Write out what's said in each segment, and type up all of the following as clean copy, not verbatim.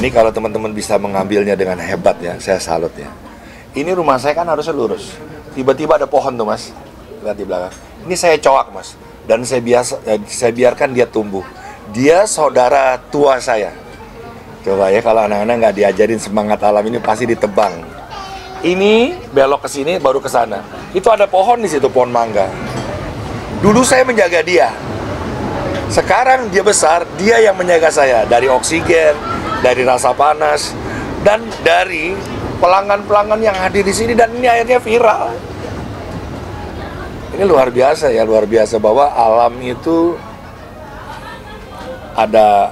Ini kalau teman-teman bisa mengambilnya dengan hebat ya, saya salut ya. Ini rumah saya kan harusnya lurus. Tiba-tiba ada pohon tuh mas, lihat di belakang. Ini saya coak mas, dan saya biarkan dia tumbuh. Dia saudara tua saya. Coba ya, kalau anak-anak nggak diajarin semangat alam ini pasti ditebang. Ini belok ke sini baru ke sana. Itu ada pohon di situ, pohon mangga. Dulu saya menjaga dia. Sekarang dia besar, dia yang menjaga saya dari oksigen, dari rasa panas, dan dari pelanggan-pelanggan yang hadir di sini, dan ini akhirnya viral. Ini luar biasa ya, luar biasa bahwa alam itu ada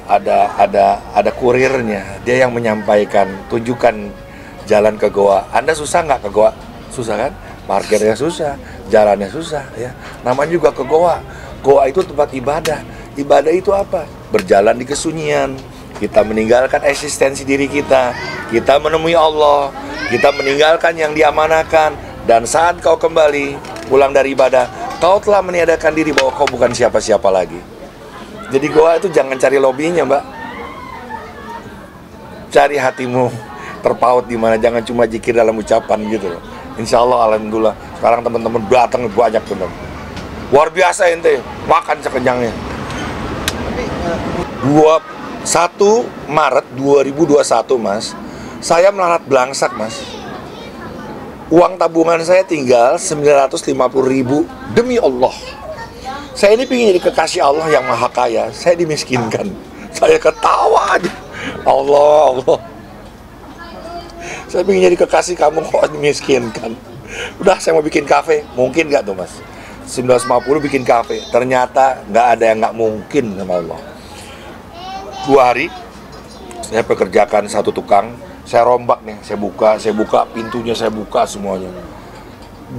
kurirnya, dia yang menyampaikan, tunjukkan jalan ke goa. Anda susah nggak ke goa? Susah kan? Parkirnya susah, jalannya susah ya. Namanya juga ke goa. Goa itu tempat ibadah. Ibadah itu apa? Berjalan di kesunyian. Kita meninggalkan eksistensi diri kita. Kita menemui Allah. Kita meninggalkan yang diamanahkan. Dan saat kau kembali pulang dari ibadah, kau telah meniadakan diri bahwa kau bukan siapa-siapa lagi. Jadi goa itu jangan cari lobbynya, Mbak. Cari hatimu terpaut di mana, jangan cuma zikir dalam ucapan gitu loh. Insya Allah, alhamdulillah, sekarang teman-teman datang banyak benar. Luar biasa ente, makan sekenyangnya. 1 Maret 2021 mas, saya melarat belangsak mas. Uang tabungan saya tinggal 950.000, demi Allah. Saya ini ingin jadi kekasih Allah yang maha kaya, saya dimiskinkan. Saya ketawa aja. Allah. Saya ingin jadi kekasih kamu kok dimiskinkan. Udah, saya mau bikin kafe, mungkin nggak tuh mas? 950 bikin kafe, ternyata nggak ada yang nggak mungkin sama Allah. 2 hari, saya pekerjakan 1 tukang, saya rombak nih, saya buka pintunya, saya buka semuanya.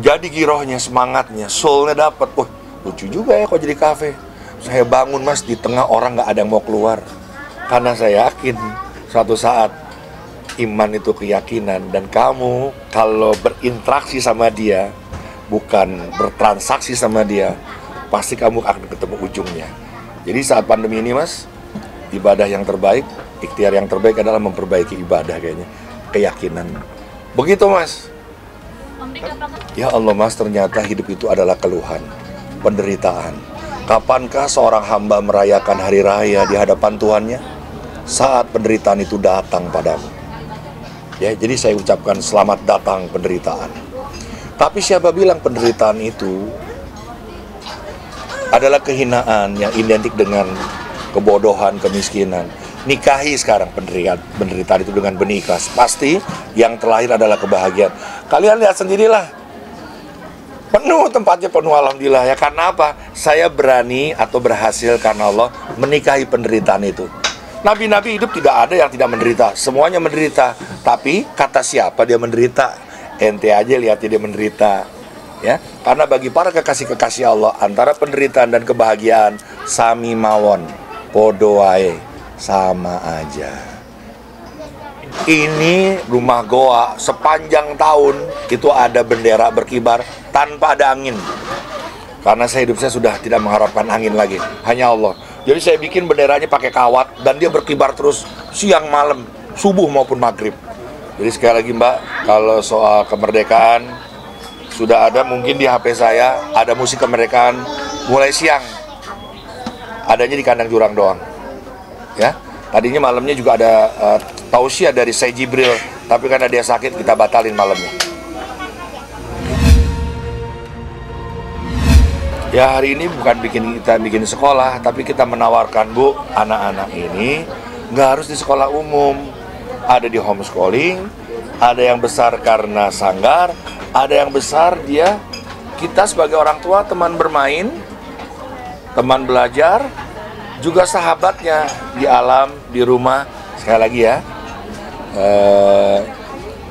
Jadi girohnya, semangatnya, soulnya dapat. Wah, lucu juga ya kok jadi kafe. Saya bangun mas, di tengah orang nggak ada yang mau keluar. Karena saya yakin suatu saat iman itu keyakinan, dan kamu kalau berinteraksi sama dia, bukan bertransaksi sama dia, pasti kamu akan ketemu ujungnya. Jadi saat pandemi ini mas, ibadah yang terbaik, ikhtiar yang terbaik adalah memperbaiki ibadah kayaknya, keyakinan. Begitu mas. Ya Allah mas, ternyata hidup itu adalah keluhan, penderitaan. Kapankah seorang hamba merayakan hari raya di hadapan Tuhannya? Saat penderitaan itu datang padamu. Ya, jadi saya ucapkan selamat datang penderitaan. Tapi siapa bilang penderitaan itu adalah kehinaan yang identik dengan kebodohan, kemiskinan? Nikahi sekarang penderitaan itu dengan bernikah. Pasti yang terlahir adalah kebahagiaan. Kalian lihat sendirilah, penuh tempatnya, penuh alhamdulillah ya. Karena apa? Saya berani atau berhasil karena Allah menikahi penderitaan itu. Nabi-nabi hidup tidak ada yang tidak menderita, semuanya menderita. Tapi kata siapa dia menderita? Ente aja lihat dia menderita. Ya, karena bagi para kekasih-kekasih Allah, antara penderitaan dan kebahagiaan sami mawon, podo wae, sama aja. Ini rumah goa sepanjang tahun itu ada bendera berkibar tanpa ada angin. Karena hidup saya sudah tidak mengharapkan angin lagi, hanya Allah. Jadi saya bikin benderanya pakai kawat dan dia berkibar terus siang malam, subuh maupun maghrib. Jadi sekali lagi mbak, kalau soal kemerdekaan sudah ada, mungkin di HP saya ada musik kemerdekaan mulai siang. Adanya di kandang jurang doang. Ya, tadinya malamnya juga ada tausiah dari Syekh Jibril, tapi karena dia sakit kita batalin malamnya. Ya, hari ini bukan kita bikin sekolah, tapi kita menawarkan, Bu, anak-anak ini nggak harus di sekolah umum. Ada di homeschooling, ada yang besar karena sanggar, ada yang besar kita sebagai orang tua teman bermain, teman belajar, juga sahabatnya di alam, di rumah. Sekali lagi ya,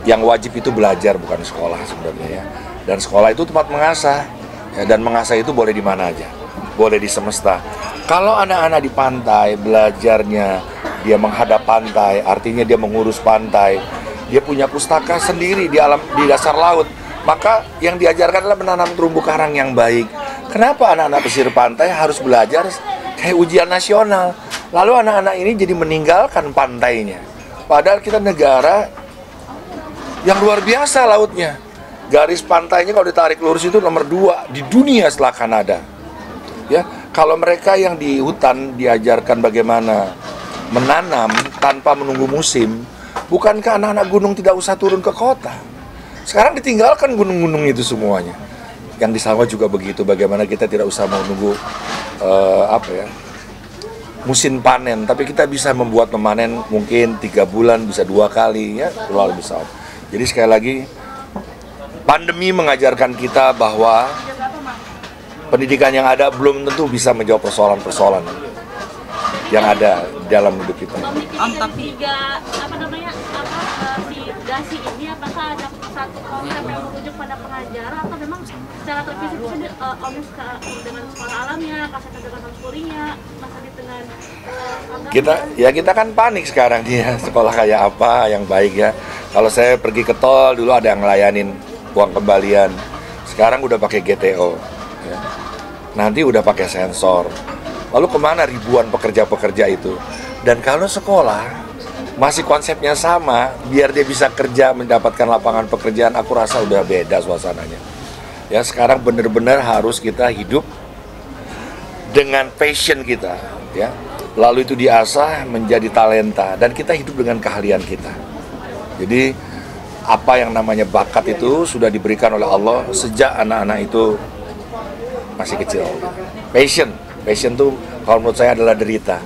yang wajib itu belajar, bukan sekolah sebenarnya ya. Dan sekolah itu tempat mengasah. Ya, dan mengasah itu boleh di mana aja, boleh di semesta. Kalau anak-anak di pantai belajarnya, dia menghadap pantai, artinya dia mengurus pantai, dia punya pustaka sendiri di dasar laut, maka yang diajarkan adalah menanam terumbu karang yang baik. Kenapa anak-anak pesisir pantai harus belajar kayak ujian nasional? Lalu anak-anak ini jadi meninggalkan pantainya. Padahal kita negara yang luar biasa lautnya. Garis pantainya kalau ditarik lurus itu nomor 2 di dunia setelah Kanada. Ya, kalau mereka yang di hutan diajarkan bagaimana menanam tanpa menunggu musim, bukankah anak-anak gunung tidak usah turun ke kota? Sekarang ditinggalkan gunung-gunung itu semuanya. Yang di sawah juga begitu, bagaimana kita tidak usah menunggu musim panen, tapi kita bisa membuat memanen mungkin 3 bulan, bisa 2 kali ya, luar biasa. Jadi sekali lagi, pandemi mengajarkan kita bahwa pendidikan yang ada belum tentu bisa menjawab persoalan-persoalan yang ada dalam hidup kita. Tapi si dasi ini apakah ada satu konsep yang merujuk pada pengajaran atau memang secara terpisah Omis dengan sekolah alamnya, Kaseta dengan homeschooling-nya, Mas Adit dengan kita kan panik sekarang dia sekolah kayak apa yang baik ya. Kalau saya pergi ke tol dulu ada yang ngelayanin uang kembalian, sekarang udah pakai GTO ya. Nanti udah pakai sensor. Lalu kemana ribuan pekerja-pekerja itu? Dan kalau sekolah masih konsepnya sama, biar dia bisa kerja mendapatkan lapangan pekerjaan, aku rasa udah beda suasananya. Ya sekarang benar-benar harus kita hidup dengan passion kita, ya. Lalu itu diasah menjadi talenta dan kita hidup dengan keahlian kita. Jadi apa yang namanya bakat itu sudah diberikan oleh Allah sejak anak-anak itu masih kecil. Passion tuh kalau menurut saya adalah derita.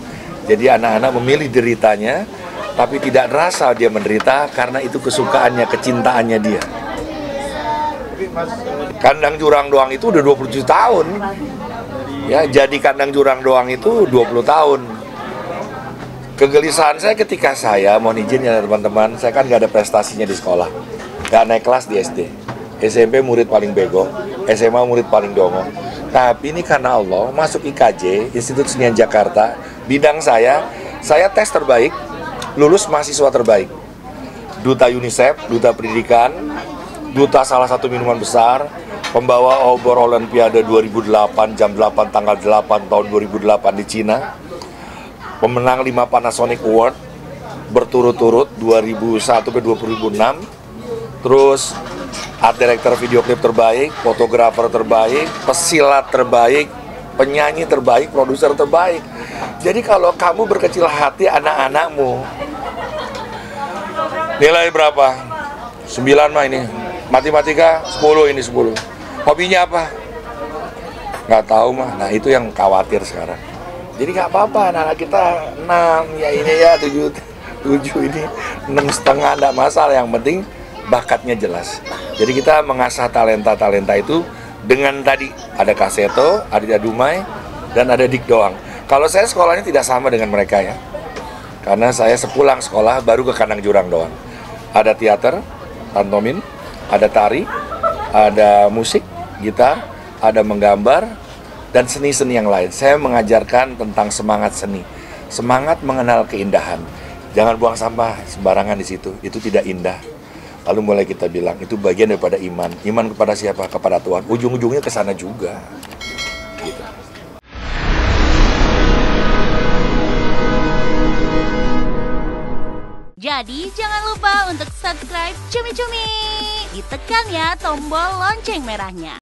Jadi anak-anak memilih deritanya, tapi tidak rasa dia menderita karena itu kesukaannya, kecintaannya dia. Kandang Jurang Doang itu udah 27 tahun. Ya, jadi Kandang Jurang Doang itu 20 tahun. Kegelisahan saya ketika saya, mohon izin ya teman-teman, saya kan gak ada prestasinya di sekolah. Gak naik kelas di SD. SMP murid paling bego, SMA murid paling dongo. Tapi ini karena Allah, masuk IKJ, Institut Kesenian Jakarta, bidang saya tes terbaik, lulus mahasiswa terbaik. Duta UNICEF, duta pendidikan, duta salah satu minuman besar, pembawa obor Olimpiade 2008, jam 8 tanggal 8 tahun 2008 di Cina, pemenang 5 Panasonic Award berturut-turut 2001-2006, terus art director video klip terbaik, fotografer terbaik, pesilat terbaik, penyanyi terbaik, produser terbaik. Jadi kalau kamu berkecil hati anak-anakmu, nilai berapa? 9 mah ini. Matematika 10 ini 10. Hobinya apa? Nggak tahu mah. Nah itu yang khawatir sekarang. Jadi nggak apa-apa, anak-anak kita 6, ya ini ya 7 ini 6,5, nggak masalah. Yang penting bakatnya jelas. Jadi kita mengasah talenta-talenta itu dengan tadi ada Kaseto, ada Dumai, dan ada Dik Doang. Kalau saya sekolahnya tidak sama dengan mereka ya, karena saya sepulang sekolah baru ke Kandang Jurang Doang. Ada teater, pantomin, ada tari, ada musik, gitar, ada menggambar, dan seni-seni yang lain. Saya mengajarkan tentang semangat seni, semangat mengenal keindahan. Jangan buang sampah sembarangan di situ, itu tidak indah. Lalu mulai kita bilang, itu bagian daripada iman. Iman kepada siapa? Kepada Tuhan. Ujung-ujungnya ke sana juga. Gitu. Jadi jangan lupa untuk subscribe Cumi Cumi. Ditekan ya tombol lonceng merahnya.